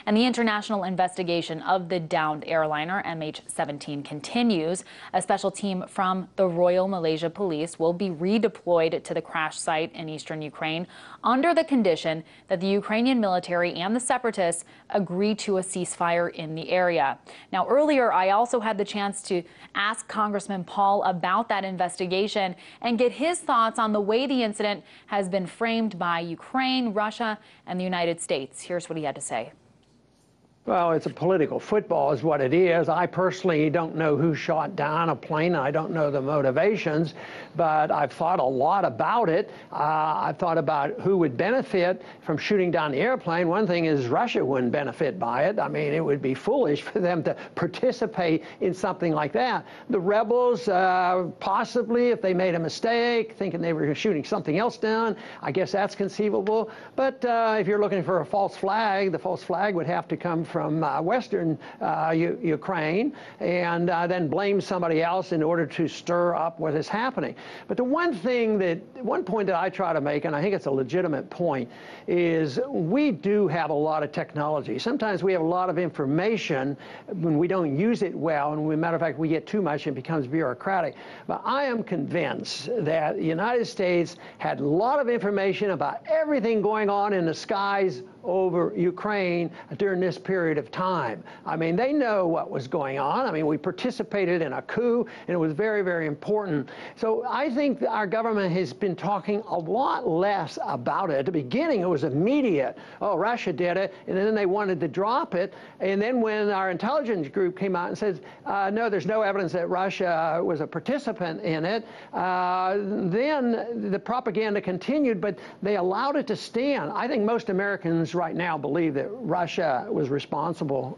And the international investigation of the downed airliner MH17 continues. A special team from the Royal Malaysia Police will be redeployed to the crash site in eastern Ukraine under the condition that the Ukrainian military and the separatists agree to a ceasefire in the area. Now, earlier, I also had the chance to ask Congressman Paul about that investigation and get his thoughts on the way the incident has been framed by Ukraine, Russia, and the United States. Here's what he had to say. Well, it's a political football is what it is. I personally don't know who shot down a plane. I don't know the motivations, but I've thought a lot about it. I've thought about who would benefit from shooting down the airplane. One thing is Russia wouldn't benefit by it. I mean, it would be foolish for them to participate in something like that. The rebels, possibly, if they made a mistake, thinking they were shooting something else down, I guess that's conceivable. But if you're looking for a false flag, the false flag would have to come from Western Ukraine and then blame somebody else in order to stir up what is happening. But the one point that I try to make, and I think it's a legitimate point, is we do have a lot of technology. Sometimes we have a lot of information when we don't use it well, and as a matter of fact, we get too much and it becomes bureaucratic. But I am convinced that the United States had a lot of information about everything going on in the skies over Ukraine during this period of time. I mean, they know what was going on. I mean, we participated in a coup, and it was very, very important. So I think our government has been talking a lot less about it. At the beginning, it was immediate. Oh, Russia did it, and then they wanted to drop it. And then when our intelligence group came out and said, no, there's no evidence that Russia was a participant in it, then the propaganda continued, but they allowed it to stand. I think most Americans right now believe that Russia was responsible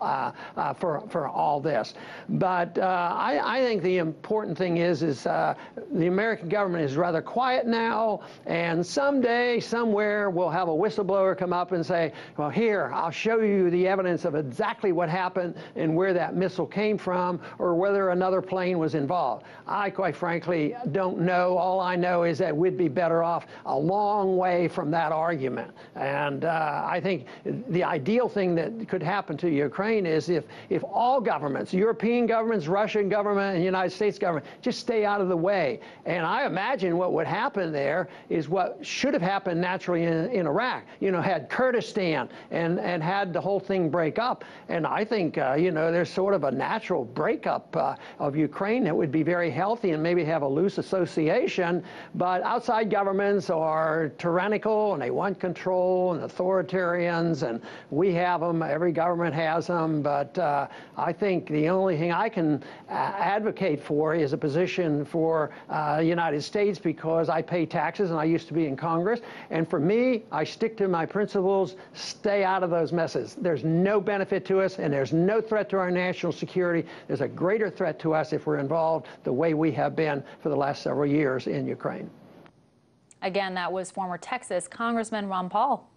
for all this. But I think the important thing is the American government is rather quiet now, and someday, somewhere, we'll have a whistleblower come up and say, well, here, I'll show you the evidence of exactly what happened and where that missile came from or whether another plane was involved. I, quite frankly, don't know. All I know is that we'd be better off a long way from that argument. And I think the ideal thing that could happen to Ukraine is if all governments, European governments, Russian government, and United States government, just stay out of the way. And I imagine what would happen there is what should have happened naturally in Iraq. You know, had Kurdistan and had the whole thing break up. And I think, you know, there's sort of a natural breakup of Ukraine that would be very healthy and maybe have a loose association. But outside governments are tyrannical and they want control and authoritarians, and we have them. Every government has them. But I think the only thing I can advocate for is a position for the United States, because I pay taxes and I used to be in Congress. And for me, I stick to my principles, stay out of those messes. There's no benefit to us, and there's no threat to our national security. There's a greater threat to us if we're involved the way we have been for the last several years in Ukraine. Again, that was former Texas Congressman Ron Paul.